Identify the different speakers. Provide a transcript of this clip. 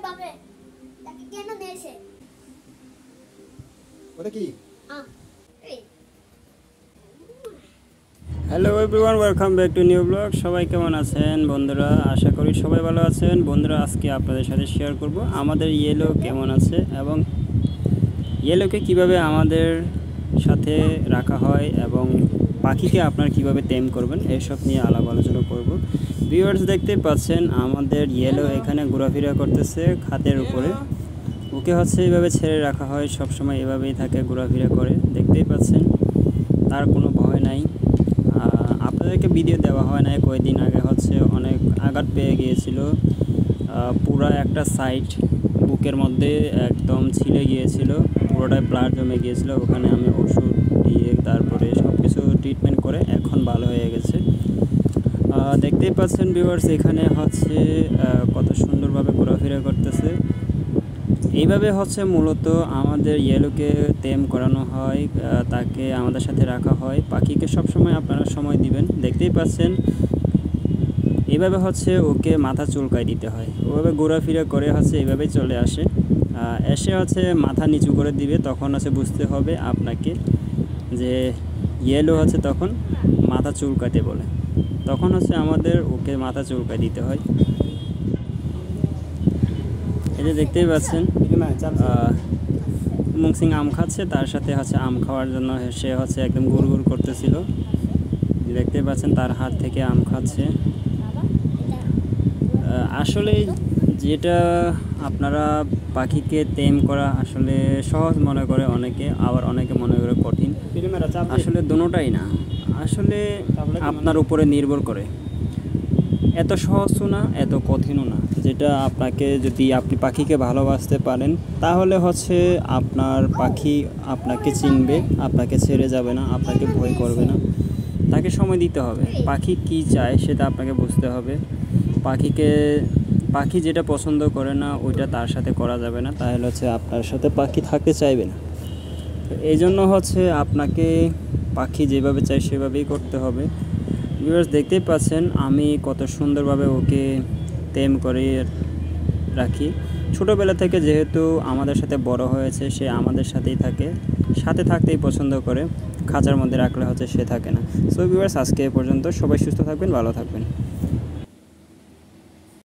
Speaker 1: বাপরে তাকে কেন নিয়েছে
Speaker 2: ওটা কি
Speaker 1: এই
Speaker 3: hello everyone, welcome back to new blog. সবাই কেমন আছেন বন্ধুরা? আশা করি সবাই ভালো আছেন। বন্ধুরা, আজকে আপনাদের সাথে শেয়ার করব আমাদের ইয়েলো কেমন আছে এবং ইয়েলোকে কিভাবে আমাদের সাথে রাখা হয় এবং পাখিকে আপনারা কিভাবে টেম করবেন এসব নিয়ে আলাপ আলোচনা করব। ভিউয়ার্স, দেখতে পাচ্ছেন আমাদের ইয়েলো এখানে ঘোরাফেরা করতেছে খাতের উপরে। ওকে এইভাবে ছেড়ে রাখা হয়, সব সময় এভাবেই থাকে, ঘোরাফেরা করে। দেখতেই পাচ্ছেন তার কোনো ভয় নাই। আপনাদেরকে ভিডিও দেওয়া হয় না, কয়েকদিন আগে অনেক আঘাত পেয়ে গিয়েছিল, পুরো একটা সাইড বুকের মধ্যে একদম ছিলে গিয়েছিল, পুরোটাই ব্লাড জমে গিয়েছিল। ওখানে আমি ওষুধ দিয়ে তারপরে সব কিছু ট্রিটমেন্ট করে এখন ভালো হয়ে গেছে। দেখতেই পাচ্ছেন ভিউয়ার্স, এখানে কত সুন্দরভাবে ঘোরাফেরা করতেছে। এইভাবে মূলত আমাদের ইয়েলোকে টেম করানো হয়, তাকে আমাদের সাথে রাখা হয়। পাখিকে সবসময় আপনারা সময় দিবেন। দেখতেই পাচ্ছেন এইভাবে ওকে মাথা চুলকায় দিতে হয়। ওভাবে ঘোরাফেরা করে এইভাবেই চলে আসে, এসে মাথা নিচু করে দিবে। তখন বুঝতে হবে আপনাকে যে ইয়েলো তখন মাথা চুলকাতে বলে। তখন আমাদের ওকে মাথা চুলকায় দিতে হয়। এই যে দেখতেই পাচ্ছেন মুংসিং আম খাচ্ছে, তার সাথে আম খাওয়ার জন্য সে একদম গুড় গুড় করতেছিল। দেখতে পাচ্ছেন তার হাত থেকে আম খাচ্ছে। আসলে যেটা আপনারা পাখিকে টেম করা আসলে সহজ মনে করে অনেকে, আবার অনেকে মনে করে কঠিন। আসলে দুটোটাই না, আসলে আপনার উপরে নির্ভর করে। এত সহজও না, এত কঠিনও না। যেটা আপনাকে, যদি আপনি পাখিকে ভালোবাসতে পারেন তাহলে আপনার পাখি আপনাকে চিনবে, আপনাকে ছেড়ে যাবে না, আপনাকে ভয় করবে না। তাকে সময় দিতে হবে। পাখি কি চায় সেটা আপনাকে বুঝতে হবে। পাখি যেটা পছন্দ করে না ওইটা তার সাথে করা যাবে না, তাহলে আপনার সাথে পাখি থাকতে চাইবে না। তো এই জন্য আপনাকে পাখি যেভাবে চাই সেভাবেই করতে হবে। ভিউয়ার্স, দেখতেই পাচ্ছেন আমি কত সুন্দরভাবে ওকে টেম করে রাখি। ছোটোবেলা থেকে যেহেতু আমাদের সাথে বড় হয়েছে, সে আমাদের সাথেই থাকে, সাথে থাকতেই পছন্দ করে। খাঁচার মধ্যে রাখলে সে থাকে না। সো ভিউয়ার্স, আজকে এ পর্যন্ত। সবাই সুস্থ থাকবেন, ভালো থাকবেন।